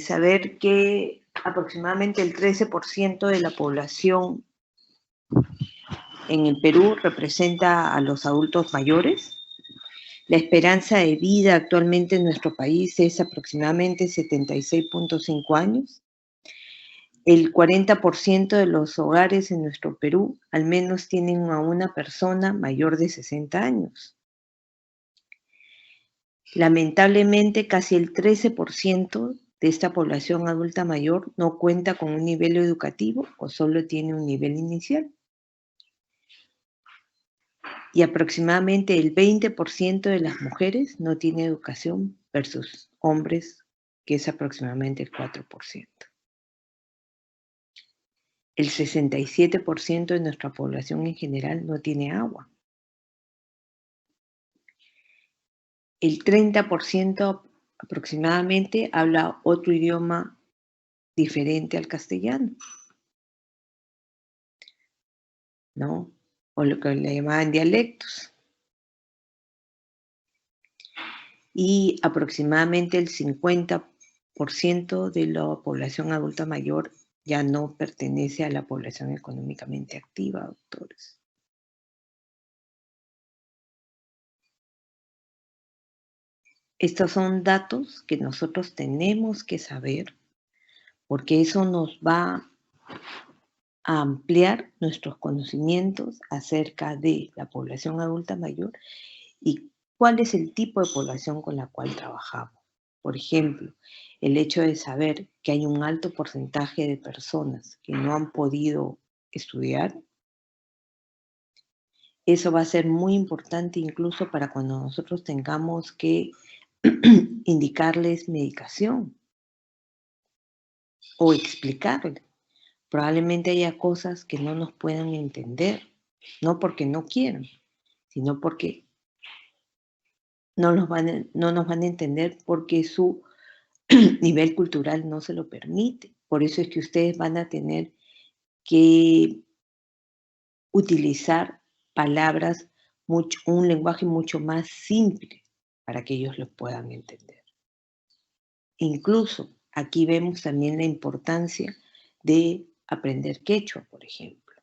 saber que aproximadamente el 13% de la población en el Perú representa a los adultos mayores. La esperanza de vida actualmente en nuestro país es aproximadamente 76.5 años. El 40% de los hogares en nuestro Perú al menos tienen a una persona mayor de 60 años. Lamentablemente, casi el 13% de esta población adulta mayor no cuenta con un nivel educativo o solo tiene un nivel inicial. Y aproximadamente el 20% de las mujeres no tiene educación versus hombres, que es aproximadamente el 4%. El 67% de nuestra población en general no tiene agua. El 30% aproximadamente habla otro idioma diferente al castellano, ¿no? O lo que le llamaban dialectos. Y aproximadamente el 50% de la población adulta mayor ya no pertenece a la población económicamente activa, doctores. Estos son datos que nosotros tenemos que saber, porque eso nos va a ampliar nuestros conocimientos acerca de la población adulta mayor y cuál es el tipo de población con la cual trabajamos. Por ejemplo, el hecho de saber que hay un alto porcentaje de personas que no han podido estudiar, eso va a ser muy importante incluso para cuando nosotros tengamos que indicarles medicación o explicarles. Probablemente haya cosas que no nos puedan entender, no porque no quieran, sino porque no nos van a entender porque su nivel cultural no se lo permite. Por eso es que ustedes van a tener que utilizar palabras, un lenguaje mucho más simple para que ellos lo puedan entender. Incluso aquí vemos también la importancia de aprender quechua, por ejemplo.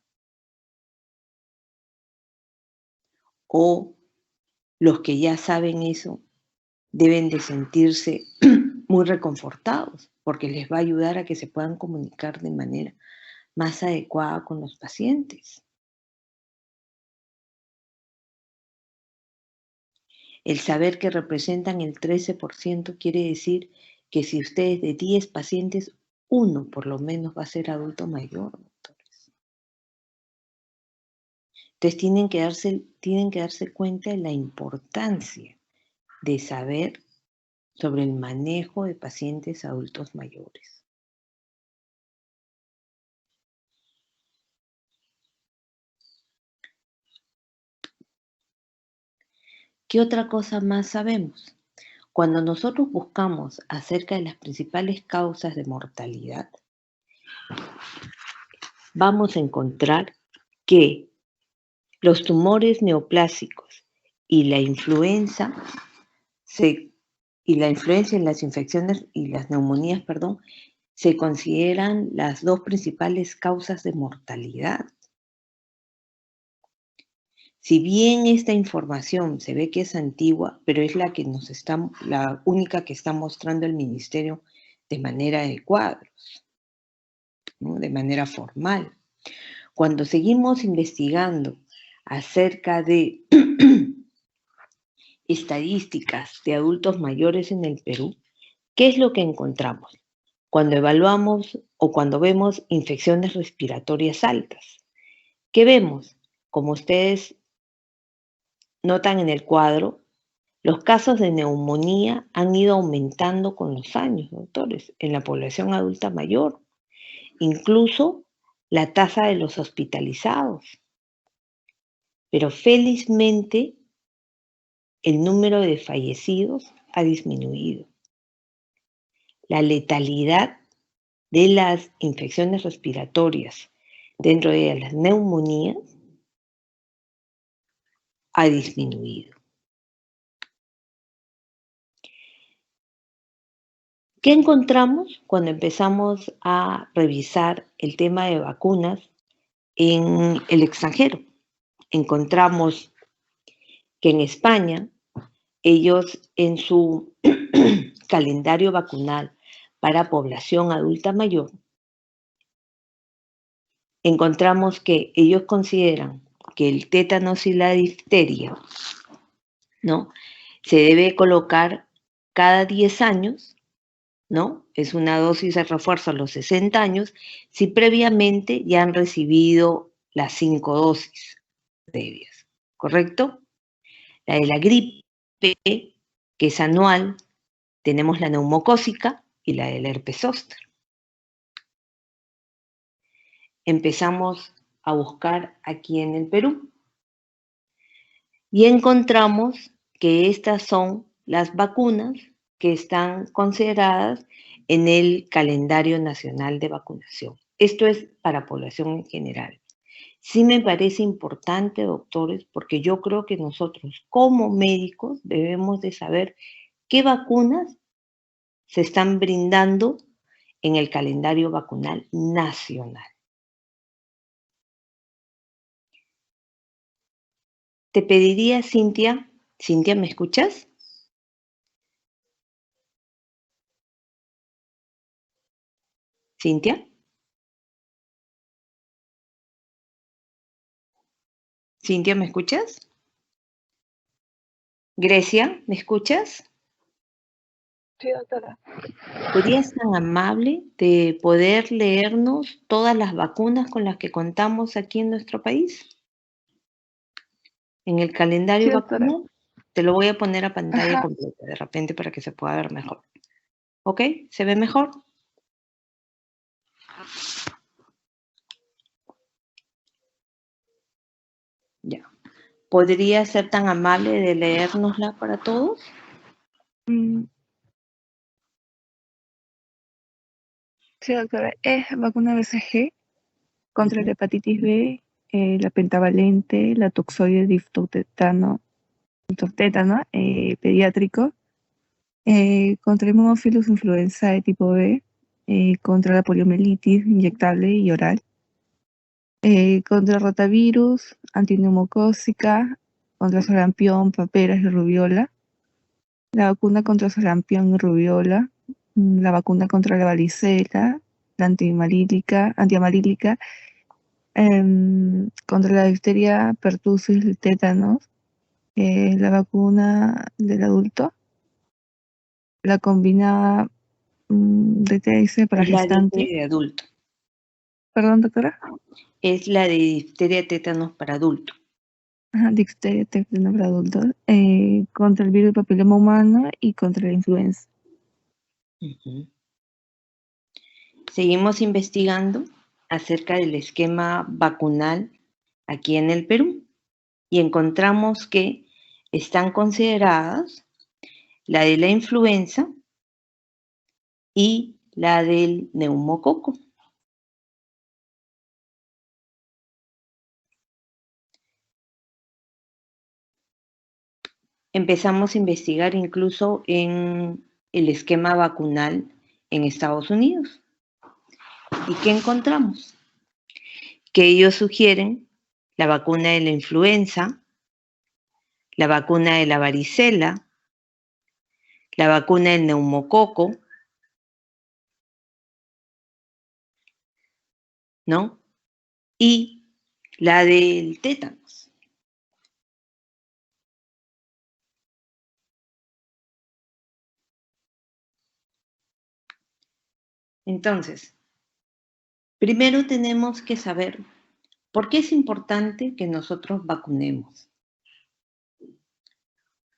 O los que ya saben eso deben de sentirse muy reconfortados porque les va a ayudar a que se puedan comunicar de manera más adecuada con los pacientes. El saber que representan el 13% quiere decir que si ustedes de 10 pacientes, uno por lo menos va a ser adulto mayor, doctores. Entonces tienen que darse cuenta de la importancia de saber sobre el manejo de pacientes adultos mayores. ¿Qué otra cosa más sabemos? Cuando nosotros buscamos acerca de las principales causas de mortalidad, vamos a encontrar que los tumores neoplásicos y la influencia en las infecciones y las neumonías, se consideran las dos principales causas de mortalidad. Si bien esta información se ve que es antigua, pero es la única que está mostrando el ministerio de manera de cuadros, ¿no? De manera formal. Cuando seguimos investigando acerca de estadísticas de adultos mayores en el Perú, ¿qué es lo que encontramos? Cuando evaluamos o cuando vemos infecciones respiratorias altas, ¿qué vemos? Como ustedes notan en el cuadro, los casos de neumonía han ido aumentando con los años, doctores, en la población adulta mayor. Incluso la tasa de los hospitalizados. Pero felizmente el número de fallecidos ha disminuido. La letalidad de las infecciones respiratorias dentro de las neumonías ha disminuido. ¿Qué encontramos cuando empezamos a revisar el tema de vacunas en el extranjero? Encontramos que en España, ellos en su calendario vacunal para población adulta mayor, encontramos que ellos consideran que el tétanos y la difteria, ¿no?, se debe colocar cada 10 años, ¿no? Es una dosis de refuerzo a los 60 años, si previamente ya han recibido las 5 dosis previas, ¿correcto? La de la gripe, que es anual, tenemos la neumocócica y la del herpes zóster. Empezamos a buscar aquí en el Perú y encontramos que estas son las vacunas que están consideradas en el calendario nacional de vacunación. Esto es para población en general. Sí me parece importante, doctores, porque yo creo que nosotros como médicos debemos de saber qué vacunas se están brindando en el calendario vacunal nacional. Te pediría, Cintia, Cintia, ¿me escuchas? Cintia, Cintia, ¿me escuchas? Grecia, ¿me escuchas? Sí, doctora. ¿Serías tan amable de poder leernos todas las vacunas con las que contamos aquí en nuestro país? En el calendario Sí, doctora. vacunal, te lo voy a poner a pantalla Ajá. completa de repente para que se pueda ver mejor. ¿Ok? ¿Se ve mejor? Ya. ¿Podría ser tan amable de leérnosla para todos? Mm, sí, doctora. Es vacuna BCG contra la hepatitis B, la pentavalente, la toxoide diftotétano, pediátrico, contra el Haemophilus influenzae tipo B, contra la poliomielitis inyectable y oral, contra rotavirus, antineumocócica, contra sarampión, paperas y rubiola, la vacuna contra sarampión y rubiola, la vacuna contra la varicela, la antiamalílica, contra la difteria, pertussis, el tétanos, la vacuna del adulto, la combinada DTS para Es la gestante. de adulto. Perdón, doctora. Es la de difteria tétanos para adulto. Ajá, difteria, tétanos para adultos, contra el virus del papiloma humano y contra la influenza. Ujú. Seguimos investigando acerca del esquema vacunal aquí en el Perú y encontramos que están consideradas la de la influenza y la del neumococo. Empezamos a investigar incluso en el esquema vacunal en Estados Unidos. ¿Y qué encontramos? Que ellos sugieren la vacuna de la influenza, la vacuna de la varicela, la vacuna del neumococo, ¿no? Y la del tétanos. Entonces, primero tenemos que saber por qué es importante que nosotros vacunemos.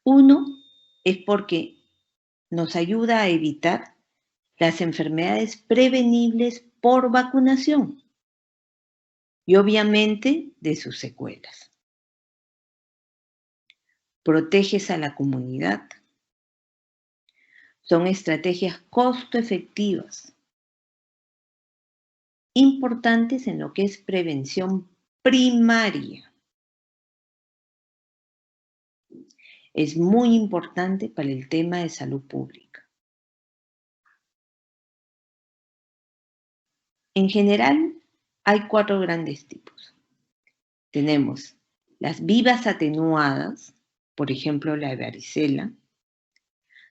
Uno, es porque nos ayuda a evitar las enfermedades prevenibles por vacunación y obviamente de sus secuelas. Proteges a la comunidad. Son estrategias costo efectivas, importantes en lo que es prevención primaria. Es muy importante para el tema de salud pública. En general, hay 4 grandes tipos. Tenemos las vivas atenuadas, por ejemplo, la de varicela.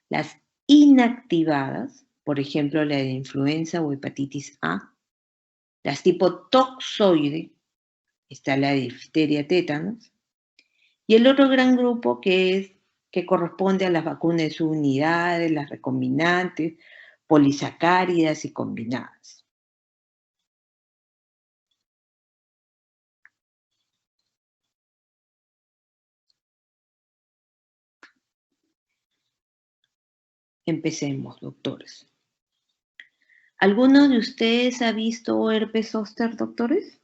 Las inactivadas, por ejemplo, la de influenza o hepatitis A. Las tipo toxoide, está la de difteria, tétanos. Y el otro gran grupo que corresponde a las vacunas de subunidades, las recombinantes, polisacáridas y combinadas. Empecemos, doctores. ¿Alguno de ustedes ha visto herpes zóster, doctores?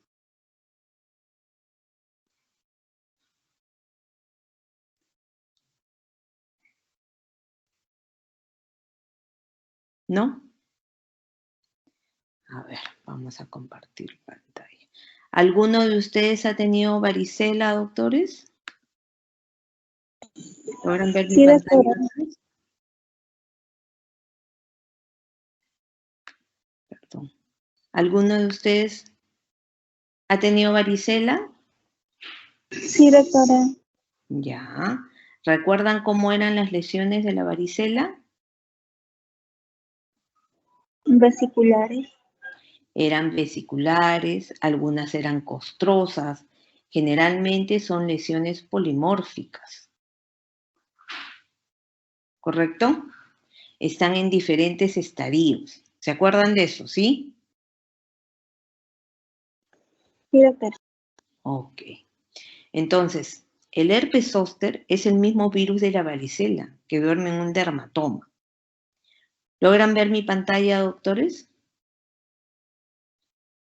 ¿No? A ver, vamos a compartir pantalla. ¿Alguno de ustedes ha tenido varicela, doctores? ¿Logran ver mi Sí, pantalla? doctora. Perdón. ¿Alguno de ustedes ha tenido varicela? Sí, doctora. Ya. ¿Recuerdan cómo eran las lesiones de la varicela? Vesiculares. Eran vesiculares, algunas eran costrosas. Generalmente son lesiones polimórficas. ¿Correcto? Están en diferentes estadios. ¿Se acuerdan de eso, sí? Sí, doctora. Ok. Entonces, el herpes zóster es el mismo virus de la varicela que duerme en un dermatoma. ¿Logran ver mi pantalla, doctores?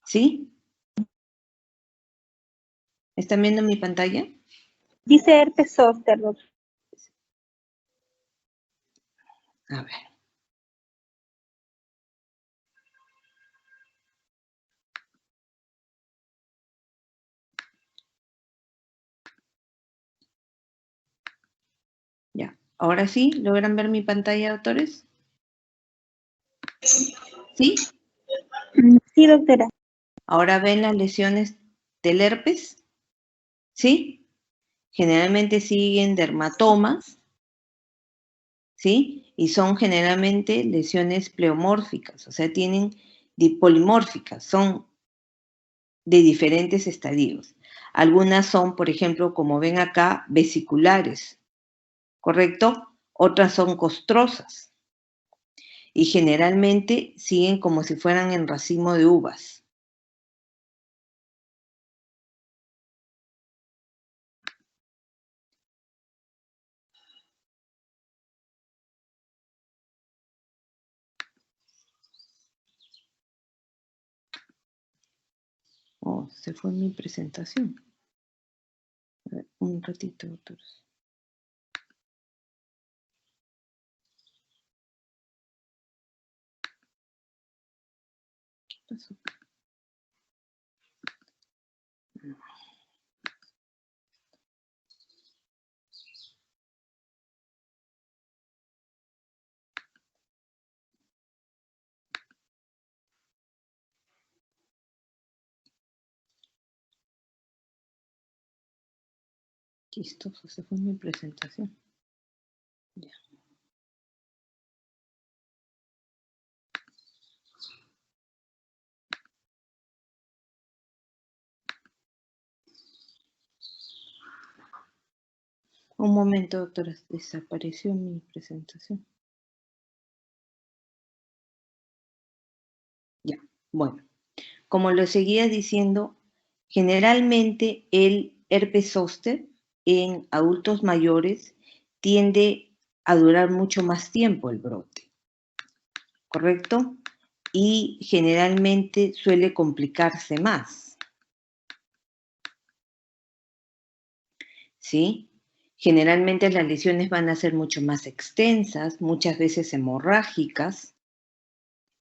¿Sí? ¿Están viendo mi pantalla? Dice herpes zóster, doctora. A ver. Ya. ¿Ahora sí? ¿Logran ver mi pantalla, doctores? ¿Sí? Sí, doctora. ¿Ahora ven las lesiones del herpes? ¿Sí? Generalmente siguen dermatomas, ¿sí? Y son generalmente lesiones pleomórficas, o sea, tienen polimórficas, son de diferentes estadios. Algunas son, por ejemplo, como ven acá, vesiculares, ¿correcto? Otras son costrosas y generalmente siguen como si fueran en racimo de uvas. Oh, se fue mi presentación. A ver, un ratito, doctores. ¿Qué pasó? Chistoso, se fue mi presentación. Ya. Un momento, doctora, desapareció mi presentación. Ya, bueno. Como lo seguía diciendo, generalmente el herpes zóster en adultos mayores tiende a durar mucho más tiempo el brote, ¿correcto? Y generalmente suele complicarse más, ¿sí? Generalmente las lesiones van a ser mucho más extensas, muchas veces hemorrágicas,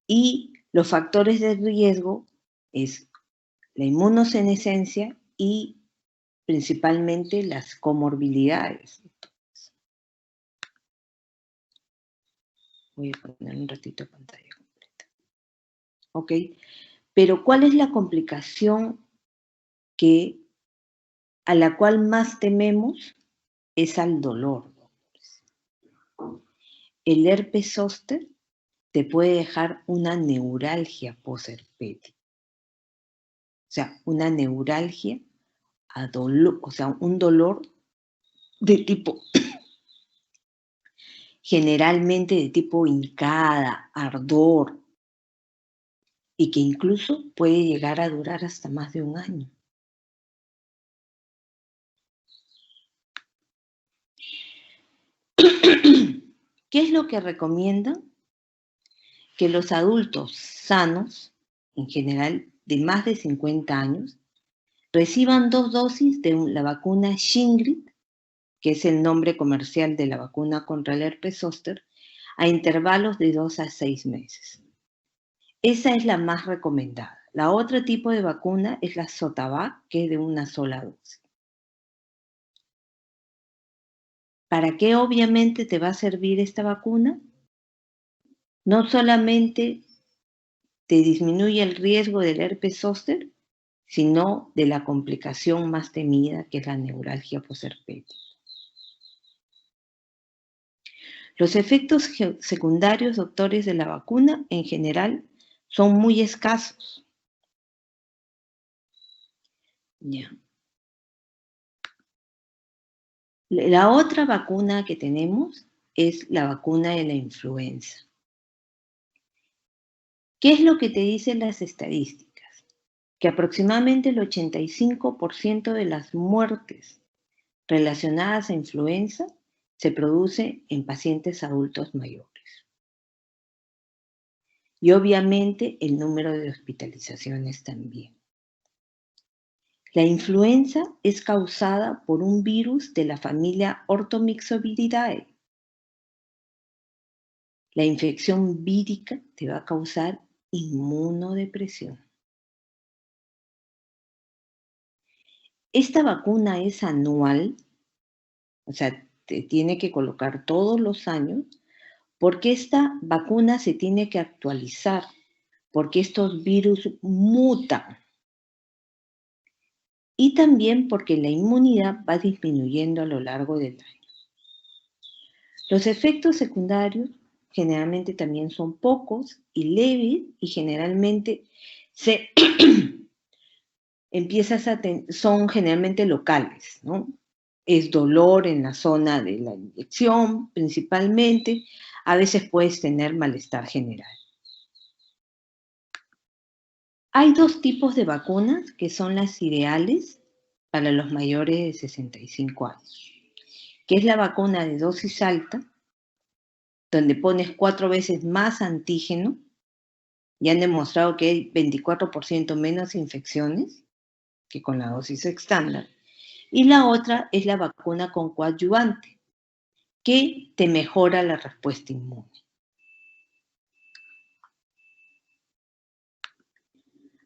y los factores de riesgo es la inmunosenescencia y principalmente las comorbilidades. Voy a poner un ratito pantalla completa. ¿Ok? Pero ¿cuál es la complicación a la cual más tememos? Es al dolor. El herpes zóster te puede dejar una neuralgia posherpética. O sea, una neuralgia a dolor, o sea, un dolor de tipo, generalmente de tipo hincada, ardor, y que incluso puede llegar a durar hasta más de un año. ¿Qué es lo que recomiendan? Que los adultos sanos, en general de más de 50 años, reciban 2 dosis de la vacuna Shingrix, que es el nombre comercial de la vacuna contra el herpes zóster, a intervalos de 2 a 6 meses. Esa es la más recomendada. La otra tipo de vacuna es la Sotavac, que es de una sola dosis. ¿Para qué obviamente te va a servir esta vacuna? No solamente te disminuye el riesgo del herpes zóster, sino de la complicación más temida, que es la neuralgia posherpética. Los efectos secundarios, doctores, de la vacuna en general son muy escasos. Ya. La otra vacuna que tenemos es la vacuna de la influenza. ¿Qué es lo que te dicen las estadísticas? Que aproximadamente el 85% de las muertes relacionadas a influenza se produce en pacientes adultos mayores. Y obviamente el número de hospitalizaciones también. La influenza es causada por un virus de la familia Orthomyxoviridae. La infección vírica te va a causar inmunodepresión. Esta vacuna es anual, o sea, te tiene que colocar todos los años, porque esta vacuna se tiene que actualizar, porque estos virus mutan. Y también porque la inmunidad va disminuyendo a lo largo del año. Los efectos secundarios generalmente también son pocos y leves, y generalmente son generalmente locales, ¿no? Es dolor en la zona de la inyección principalmente, a veces puedes tener malestar general. Hay 2 tipos de vacunas que son las ideales para los mayores de 65 años, que es la vacuna de dosis alta, donde pones 4 veces más antígeno, y han demostrado que hay 24% menos infecciones que con la dosis estándar. Y la otra es la vacuna con coadyuvante, que te mejora la respuesta inmune.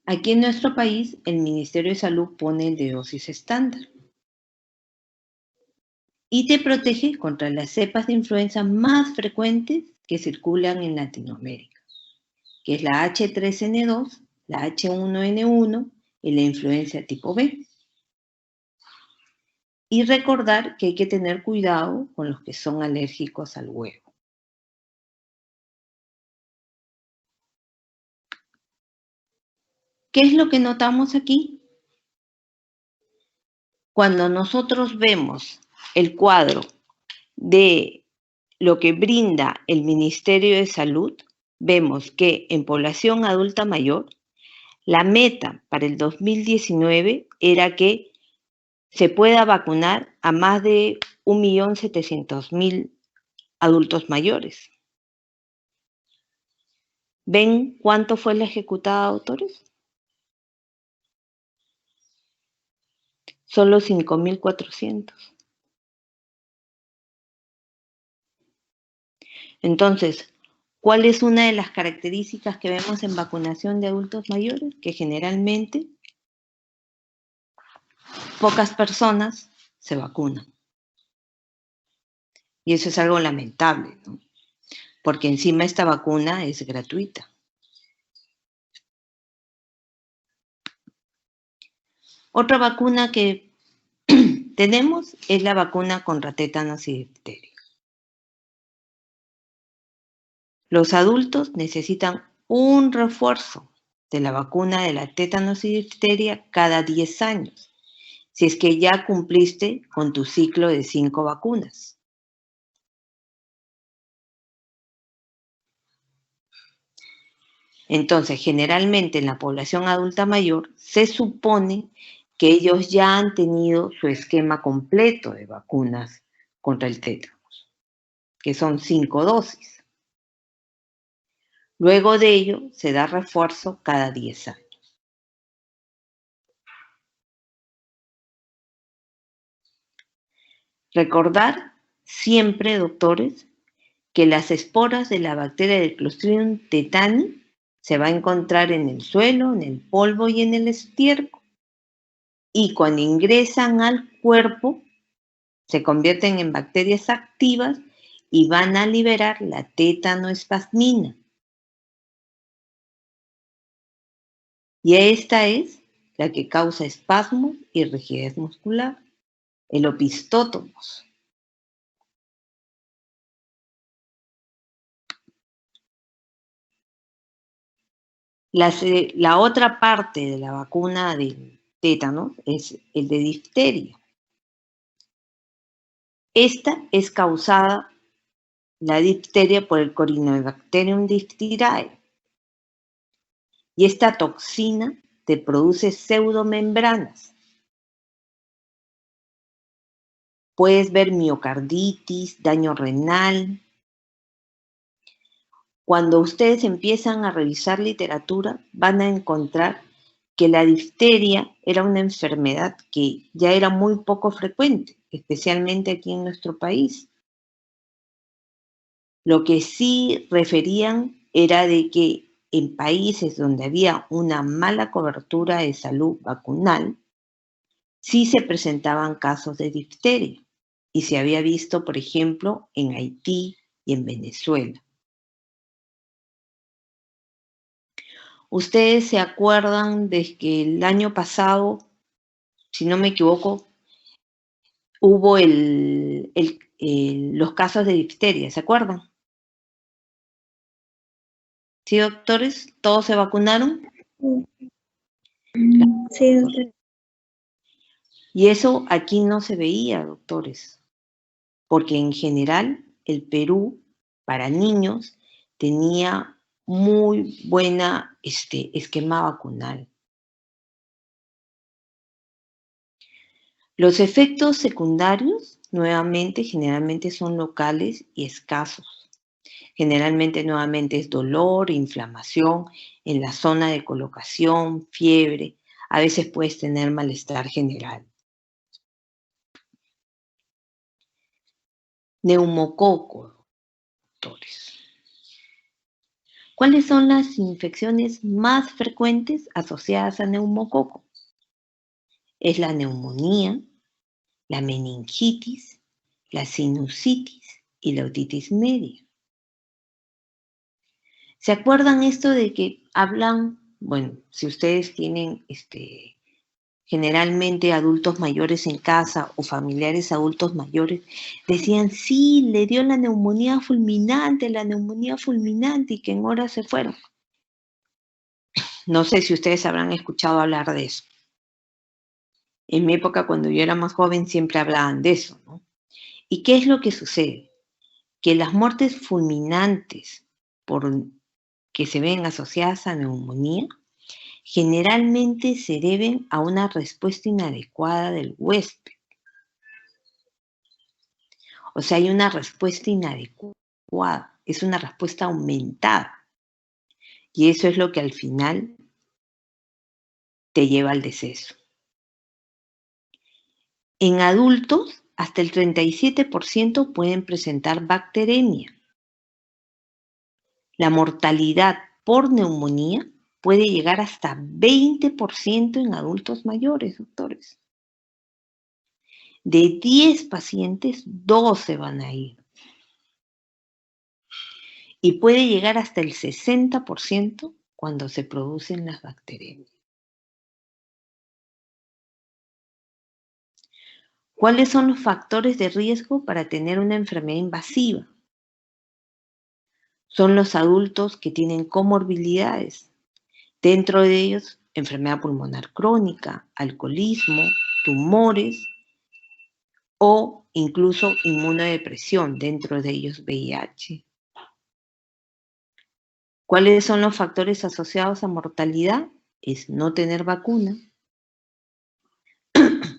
Aquí en nuestro país, el Ministerio de Salud pone el de dosis estándar y te protege contra las cepas de influenza más frecuentes que circulan en Latinoamérica, que es la H3N2, la H1N1 y la influenza tipo B. Y recordar que hay que tener cuidado con los que son alérgicos al huevo. ¿Qué es lo que notamos aquí? Cuando nosotros vemos el cuadro de lo que brinda el Ministerio de Salud, vemos que en población adulta mayor, la meta para el 2019 era que se pueda vacunar a más de 1.700.000 adultos mayores. ¿Ven cuánto fue la ejecutada, autores? Solo 5.400. Entonces, ¿cuál es una de las características que vemos en vacunación de adultos mayores? Que generalmente pocas personas se vacunan. Y eso es algo lamentable, ¿no? Porque encima esta vacuna es gratuita. Otra vacuna que tenemos es la vacuna contra tétanos y difteria. Los adultos necesitan un refuerzo de la vacuna de la tétanos y difteria cada 10 años, si es que ya cumpliste con tu ciclo de 5 vacunas. Entonces, generalmente en la población adulta mayor se supone que ellos ya han tenido su esquema completo de vacunas contra el tétanos, que son 5 dosis. Luego de ello, se da refuerzo cada 10 años. Recordar siempre, doctores, que las esporas de la bacteria del Clostridium tetani se va a encontrar en el suelo, en el polvo y en el estiércol. Y cuando ingresan al cuerpo, se convierten en bacterias activas y van a liberar la tétanoespasmina. Y esta es la que causa espasmos y rigidez muscular, el opistótomos. La otra parte de la vacuna del tétano es el de difteria. Esta es causada, la difteria, por el Corynebacterium diphtheriae. Y esta toxina te produce pseudomembranas. Puedes ver miocarditis, daño renal. Cuando ustedes empiezan a revisar literatura, van a encontrar que la difteria era una enfermedad que ya era muy poco frecuente, especialmente aquí en nuestro país. Lo que sí referían era de que en países donde había una mala cobertura de salud vacunal, sí se presentaban casos de difteria. Y se había visto, por ejemplo, en Haití y en Venezuela. Ustedes se acuerdan de que el año pasado, si no me equivoco, hubo los casos de difteria, ¿se acuerdan? ¿Sí, doctores? ¿Todos se vacunaron? Sí, doctor. Y eso aquí no se veía, doctores, porque en general el Perú, para niños, tenía muy buena esquema vacunal. Los efectos secundarios, nuevamente, generalmente son locales y escasos. Generalmente, nuevamente, es dolor, inflamación en la zona de colocación, fiebre. A veces puedes tener malestar general. Neumococo, doctores. ¿Cuáles son las infecciones más frecuentes asociadas a neumococo? Es la neumonía, la meningitis, la sinusitis y la otitis media. ¿Se acuerdan esto de que hablan, bueno, si ustedes tienen generalmente adultos mayores en casa o familiares adultos mayores, decían, sí, le dio la neumonía fulminante, y que en horas se fueron? No sé si ustedes habrán escuchado hablar de eso. En mi época, cuando yo era más joven, siempre hablaban de eso, ¿no? ¿Y qué es lo que sucede? Que las muertes fulminantes que se ven asociadas a neumonía generalmente se deben a una respuesta inadecuada del huésped. O sea, hay una respuesta inadecuada, es una respuesta aumentada. Y eso es lo que al final te lleva al deceso. En adultos, hasta el 37% pueden presentar bacteremia. La mortalidad por neumonía puede llegar hasta 20% en adultos mayores, doctores. De 10 pacientes, 2 se van a ir. Y puede llegar hasta el 60% cuando se producen las bacterias. ¿Cuáles son los factores de riesgo para tener una enfermedad invasiva? Son los adultos que tienen comorbilidades. Dentro de ellos, enfermedad pulmonar crónica, alcoholismo, tumores o incluso inmunodepresión, dentro de ellos VIH. ¿Cuáles son los factores asociados a mortalidad? Es no tener vacuna,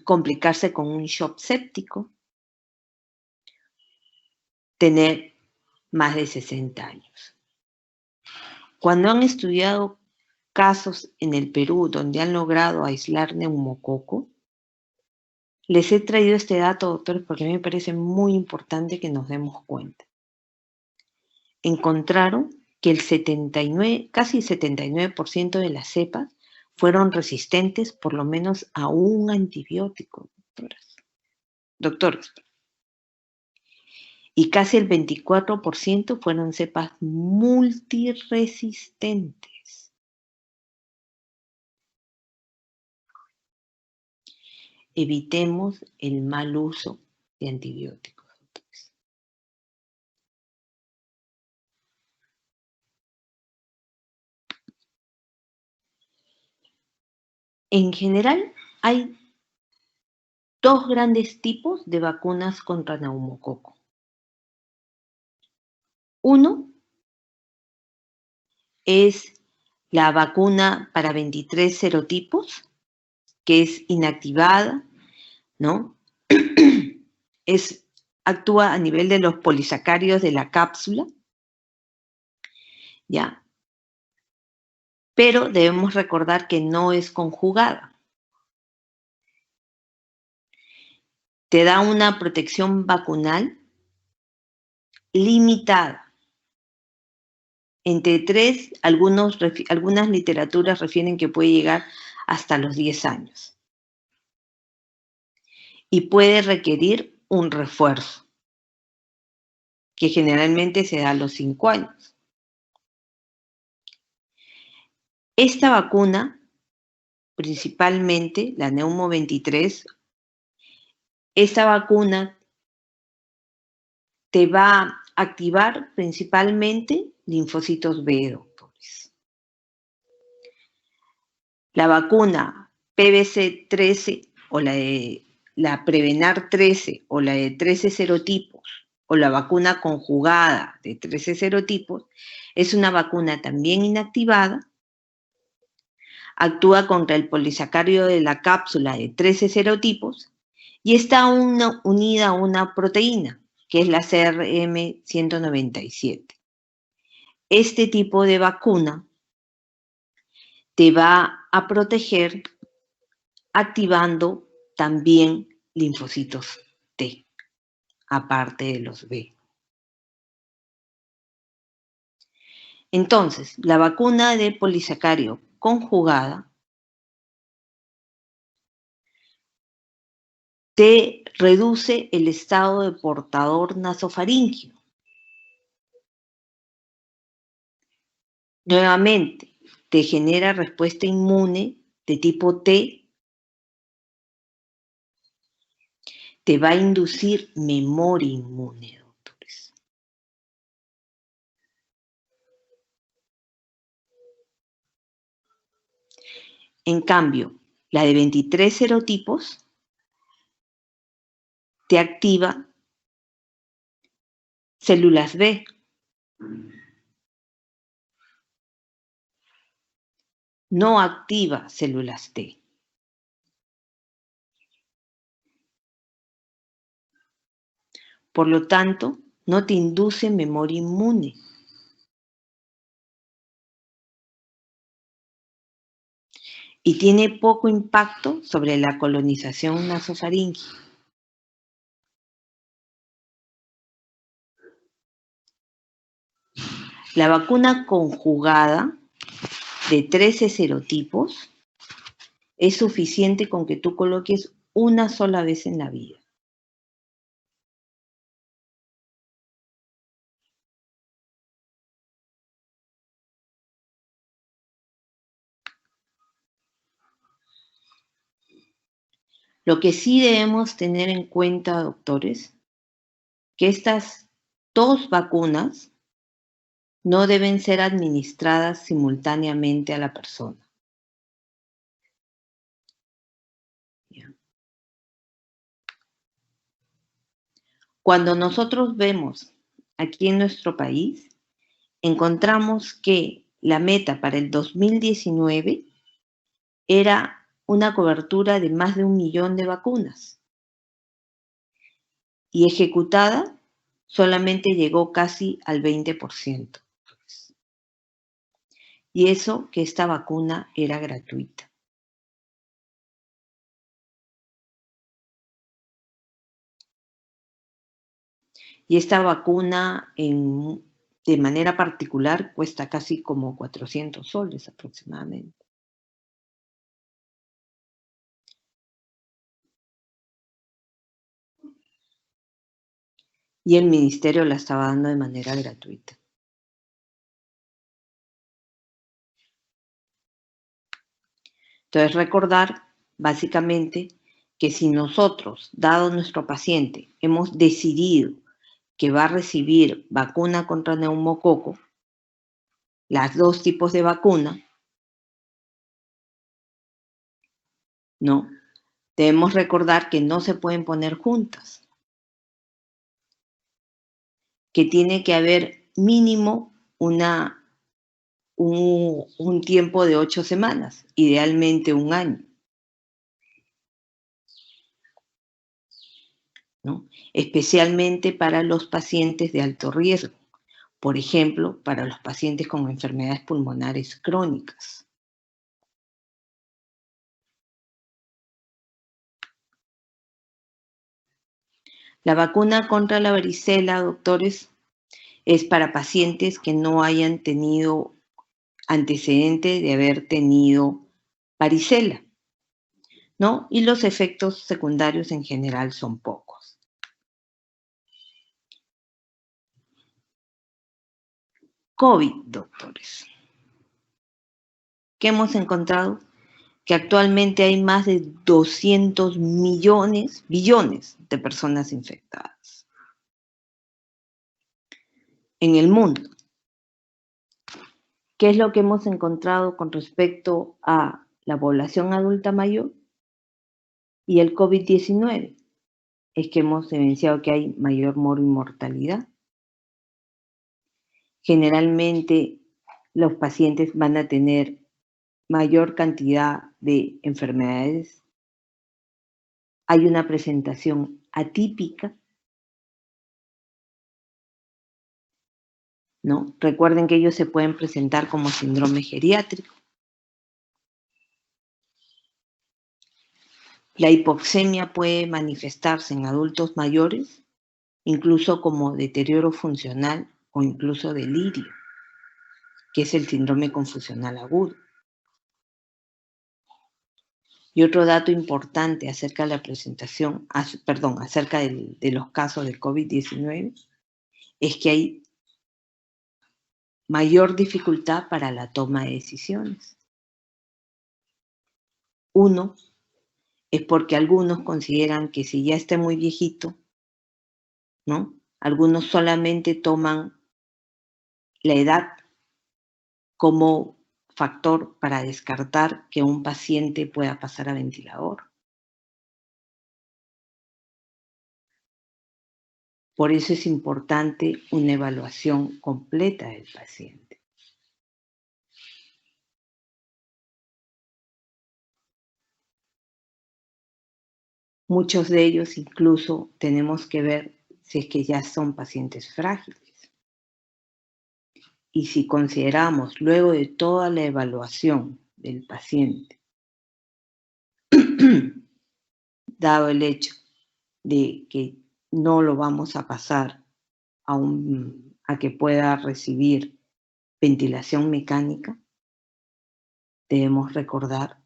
complicarse con un shock séptico, tener más de 60 años. Cuando han estudiado casos en el Perú donde han logrado aislar neumococo, les he traído este dato, doctores, porque a mí me parece muy importante que nos demos cuenta. Encontraron que el 79, casi el 79% de las cepas fueron resistentes por lo menos a un antibiótico, doctores. Y casi el 24% fueron cepas multiresistentes. Evitemos el mal uso de antibióticos. En general, hay dos grandes tipos de vacunas contra neumococo. Uno es la vacuna para 23 serotipos, que es inactivada, ¿no? Actúa a nivel de los polisacáridos de la cápsula, ¿ya? Pero debemos recordar que no es conjugada. Te da una protección vacunal limitada. Entre 3, algunas literaturas refieren que puede llegar hasta los 10 años. Y puede requerir un refuerzo, que generalmente se da a los 5 años. Esta vacuna, principalmente la Neumo 23, esta vacuna te va a activar principalmente linfocitos B, doctores. La vacuna PBC-13 o la Prevenar 13 o la de 13 serotipos o la vacuna conjugada de 13 serotipos es una vacuna también inactivada, actúa contra el polisacárido de la cápsula de 13 serotipos y está unida a una proteína, que es la CRM-197. Este tipo de vacuna te va a proteger activando también linfocitos T, aparte de los B. Entonces, la vacuna de polisacárido conjugada te reduce el estado de portador nasofaríngeo. Nuevamente, te genera respuesta inmune de tipo T, te va a inducir memoria inmune, doctores. En cambio, la de 23 serotipos te activa células B. No activa células T. Por lo tanto, no te induce memoria inmune. Y tiene poco impacto sobre la colonización nasofaríngea. La vacuna conjugada de 13 serotipos es suficiente con que tú coloques una sola vez en la vida. Lo que sí debemos tener en cuenta, doctores, que estas dos vacunas no deben ser administradas simultáneamente a la persona. Cuando nosotros vemos aquí en nuestro país, encontramos que la meta para el 2019 era una cobertura de más de 1 millón de vacunas y ejecutada solamente llegó casi al 20%. Y eso que esta vacuna era gratuita. Y esta vacuna de manera particular cuesta casi como 400 soles aproximadamente. Y el ministerio la estaba dando de manera gratuita. Entonces, recordar básicamente que si nosotros, dado nuestro paciente, hemos decidido que va a recibir vacuna contra neumococo, las dos tipos de vacuna, ¿no? Debemos recordar que no se pueden poner juntas, que tiene que haber mínimo un tiempo de 8 semanas, idealmente 1 año, ¿no? Especialmente para los pacientes de alto riesgo, por ejemplo, para los pacientes con enfermedades pulmonares crónicas. La vacuna contra la varicela, doctores, es para pacientes que no hayan tenido antecedente de haber tenido varicela, ¿no? Y los efectos secundarios en general son pocos. COVID, doctores. ¿Qué hemos encontrado? Que actualmente hay más de 200 billones de personas infectadas en el mundo. ¿Qué es lo que hemos encontrado con respecto a la población adulta mayor y el COVID-19? Es que hemos evidenciado que hay mayor mortalidad. Generalmente los pacientes van a tener mayor cantidad de enfermedades. Hay una presentación atípica, ¿no? Recuerden que ellos se pueden presentar como síndrome geriátrico. La hipoxemia puede manifestarse en adultos mayores, incluso como deterioro funcional o incluso delirio, que es el síndrome confusional agudo. Y otro dato importante acerca de la presentación, acerca de los casos de COVID-19, es que hay mayor dificultad para la toma de decisiones. Uno, es porque algunos consideran que si ya está muy viejito, ¿no? Algunos solamente toman la edad como factor para descartar que un paciente pueda pasar a ventilador. Por eso es importante una evaluación completa del paciente. Muchos de ellos incluso tenemos que ver si es que ya son pacientes frágiles. Y si consideramos luego de toda la evaluación del paciente, dado el hecho de que no lo vamos a pasar a que pueda recibir ventilación mecánica, debemos recordar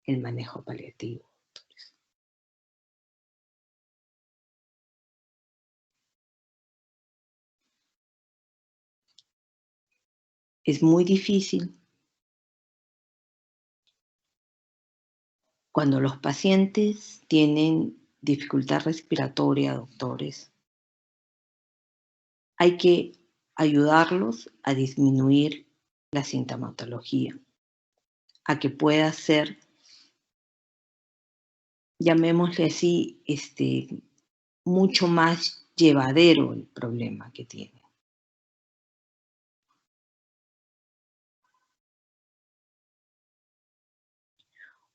el manejo paliativo. Es muy difícil Cuando los pacientes tienen dificultad respiratoria, doctores, hay que ayudarlos a disminuir la sintomatología, a que pueda ser, llamémosle así, mucho más llevadero el problema que tiene.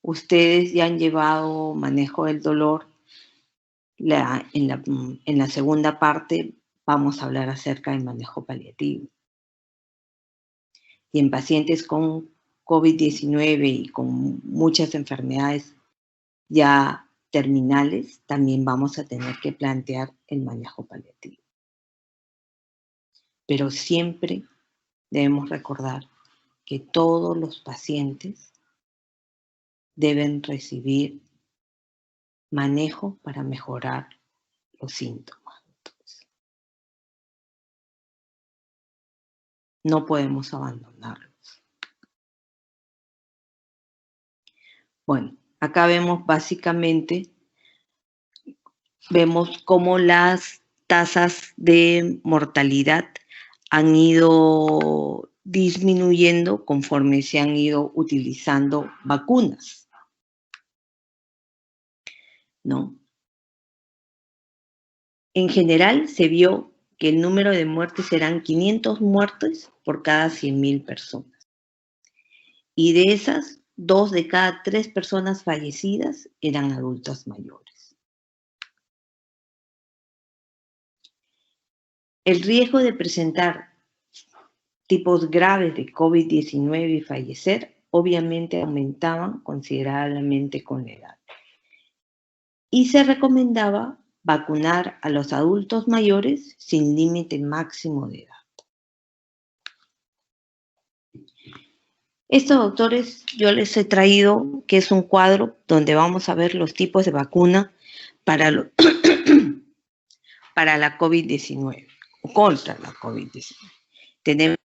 Ustedes ya han llevado manejo del dolor. En la segunda parte vamos a hablar acerca del manejo paliativo. Y en pacientes con COVID-19 y con muchas enfermedades ya terminales, también vamos a tener que plantear el manejo paliativo. Pero siempre debemos recordar que todos los pacientes deben recibir manejo para mejorar los síntomas. No podemos abandonarlos. Bueno, acá vemos básicamente, vemos cómo las tasas de mortalidad han ido disminuyendo conforme se han ido utilizando vacunas, ¿no? En general se vio que el número de muertes eran 500 muertes por cada 100.000 personas. Y de esas, 2 de cada 3 personas fallecidas eran adultos mayores. El riesgo de presentar tipos graves de COVID-19 y fallecer obviamente aumentaban considerablemente con la edad. Y se recomendaba vacunar a los adultos mayores sin límite máximo de edad. Estos doctores yo les he traído, que es un cuadro donde vamos a ver los tipos de vacuna para, para la COVID-19 o contra la COVID-19. Tenemos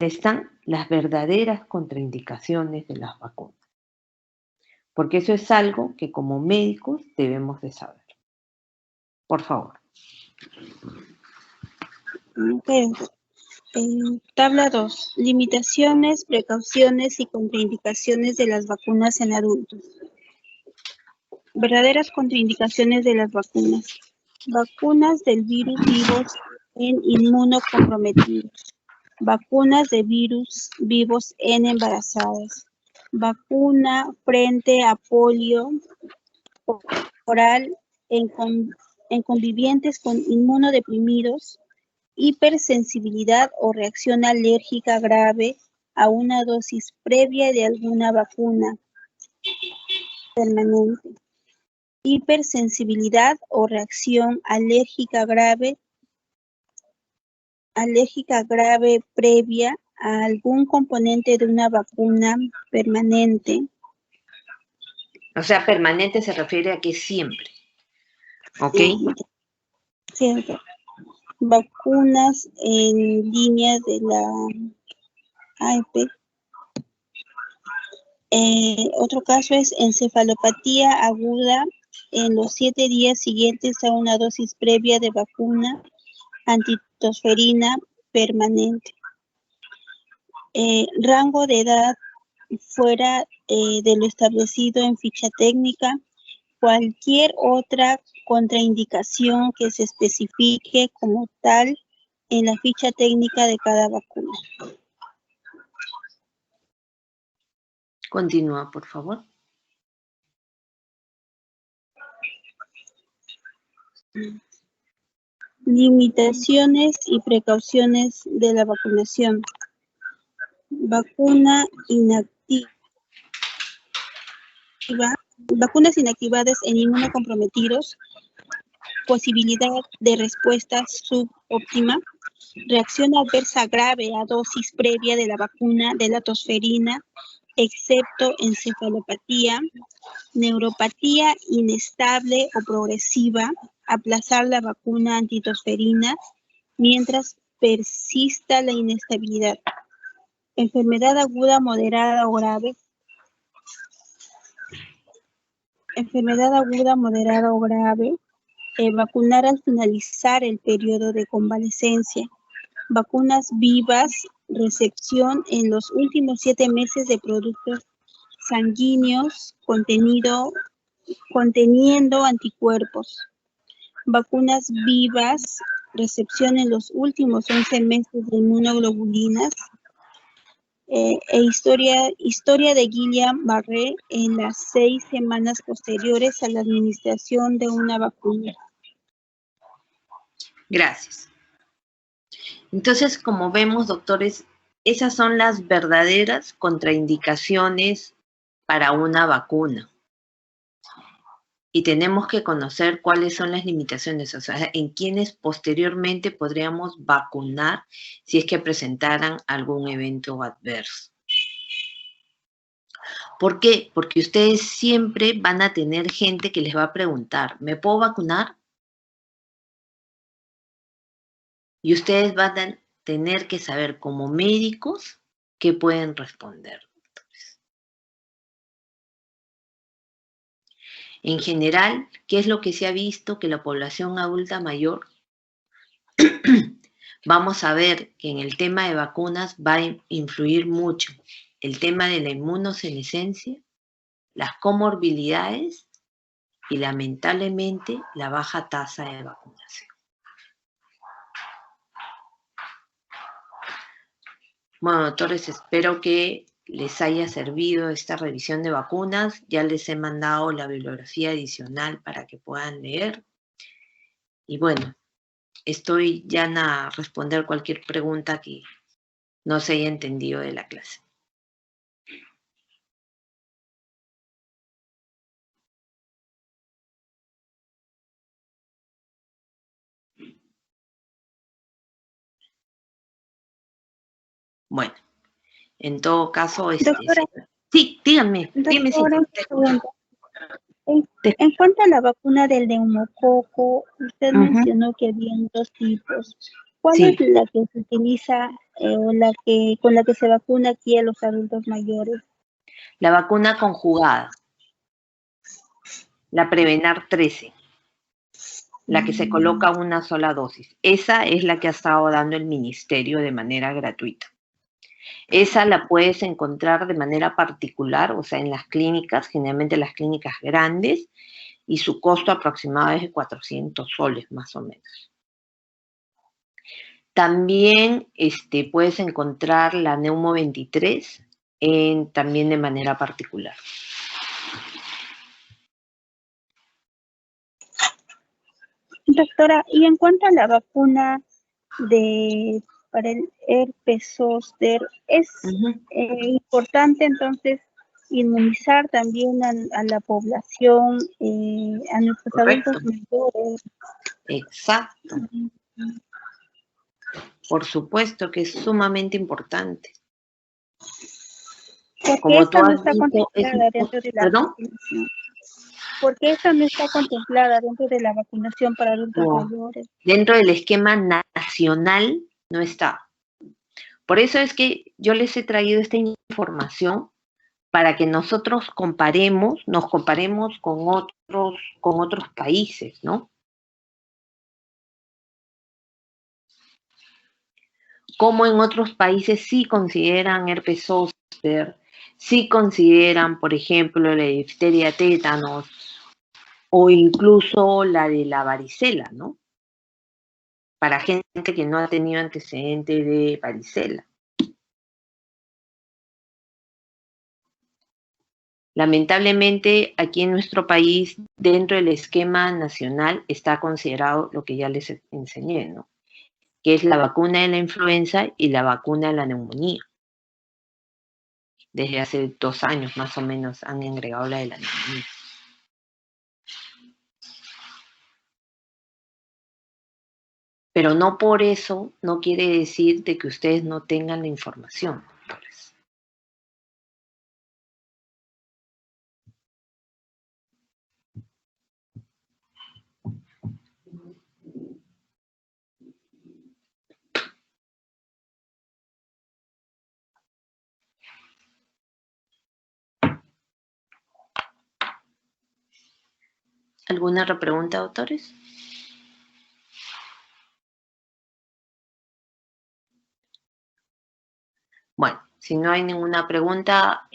están las verdaderas contraindicaciones de las vacunas. Porque eso es algo que como médicos debemos de saber. Por favor. Tabla 2. Limitaciones, precauciones y contraindicaciones de las vacunas en adultos. Verdaderas contraindicaciones de las vacunas. Vacunas del virus vivos en inmunocomprometidos. Vacunas de virus vivos en embarazadas. Vacuna frente a polio oral en convivientes con inmunodeprimidos. Hipersensibilidad o reacción alérgica grave a una dosis previa de alguna vacuna permanente. Hipersensibilidad o reacción alérgica grave previa a algún componente de una vacuna permanente. O sea, permanente se refiere a que siempre. ¿Ok? Siempre. Vacunas en línea de la AEP. Otro caso es encefalopatía aguda en los 7 días siguientes a una dosis previa de vacuna antitosferina permanente. Rango de edad fuera de lo establecido en ficha técnica. Cualquier otra contraindicación que se especifique como tal en la ficha técnica de cada vacuna. Continúa, por favor. Limitaciones y precauciones de la vacunación. Vacuna inactiva. Vacunas inactivadas en inmunocomprometidos. Posibilidad de respuesta subóptima. Reacción adversa grave a dosis previa de la vacuna de la tosferina, excepto encefalopatía, neuropatía inestable o progresiva, aplazar la vacuna antitosferina mientras persista la inestabilidad. Enfermedad aguda moderada o grave. Enfermedad aguda moderada o grave. Vacunar al finalizar el periodo de convalecencia. Vacunas vivas, recepción en los últimos 7 meses de productos sanguíneos conteniendo anticuerpos. Vacunas vivas, recepción en los últimos 11 meses de inmunoglobulinas. Historia de Guillain-Barré en las 6 semanas posteriores a la administración de una vacuna. Gracias. Entonces, como vemos, doctores, esas son las verdaderas contraindicaciones para una vacuna. Y tenemos que conocer cuáles son las limitaciones, o sea, en quienes posteriormente podríamos vacunar si es que presentaran algún evento adverso. ¿Por qué? Porque ustedes siempre van a tener gente que les va a preguntar, ¿me puedo vacunar? Y ustedes van a tener que saber como médicos qué pueden responder. En general, ¿qué es lo que se ha visto? Que la población adulta mayor, vamos a ver que en el tema de vacunas va a influir mucho el tema de la inmunosenescencia, las comorbilidades y lamentablemente la baja tasa de vacunación. Bueno, doctores, espero que les haya servido esta revisión de vacunas. Ya les he mandado la bibliografía adicional para que puedan leer. Y bueno, estoy ya a responder cualquier pregunta que no se haya entendido de la clase. Bueno, en todo caso, Doctora, sí, dígame, dime si doctora, te escucho. En cuanto a la vacuna del neumococo, usted mencionó que habían 2 tipos. ¿Cuál es la que se utiliza con la que se vacuna aquí a los adultos mayores? La vacuna conjugada, la Prevenar 13, la que se coloca una sola dosis. Esa es la que ha estado dando el ministerio de manera gratuita. Esa la puedes encontrar de manera particular, o sea, en las clínicas, generalmente las clínicas grandes, y su costo aproximado es de 400 soles, más o menos. También puedes encontrar la Neumo 23 también de manera particular. Doctora, y en cuanto a la vacuna para el herpes zóster, ¿es importante entonces inmunizar también a la población, a nuestros adultos mayores? Exacto. Por supuesto que es sumamente importante. Porque esta no está contemplada dentro de la vacunación. Porque esta no está contemplada dentro de la vacunación para adultos mayores. Dentro del esquema nacional no está. Por eso es que yo les he traído esta información para que nosotros nos comparemos con otros países, ¿no? Como en otros países sí consideran herpes zóster, sí consideran, por ejemplo, la difteria tétanos o incluso la de la varicela, ¿no? Para gente que no ha tenido antecedente de varicela. Lamentablemente, aquí en nuestro país, dentro del esquema nacional, está considerado lo que ya les enseñé, ¿no? Que es la vacuna de la influenza y la vacuna de la neumonía. Desde hace 2 años más o menos han agregado la de la neumonía. Pero no por eso no quiere decir de que ustedes no tengan la información. ¿Alguna otra pregunta, doctores? Bueno, si no hay ninguna pregunta,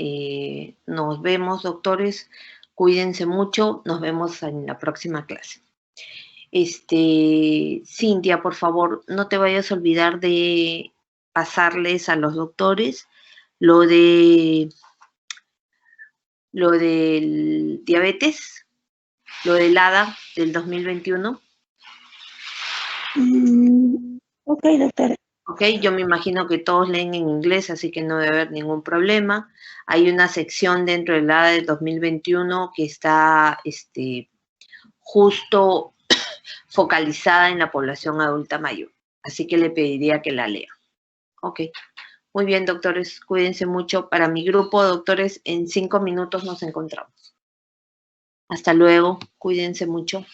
nos vemos, doctores. Cuídense mucho. Nos vemos en la próxima clase. Cintia, por favor, no te vayas a olvidar de pasarles a los doctores lo del diabetes, lo del ADA del 2021. Ok, doctora. Ok, yo me imagino que todos leen en inglés, así que no debe haber ningún problema. Hay una sección dentro del ADA del 2021 que está justo focalizada en la población adulta mayor. Así que le pediría que la lea. Ok. Muy bien, doctores. Cuídense mucho. Para mi grupo, doctores, en 5 minutos nos encontramos. Hasta luego. Cuídense mucho.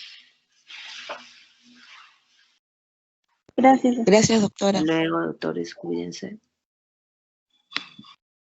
Gracias. Gracias, doctora. Hasta luego, doctores. Cuídense.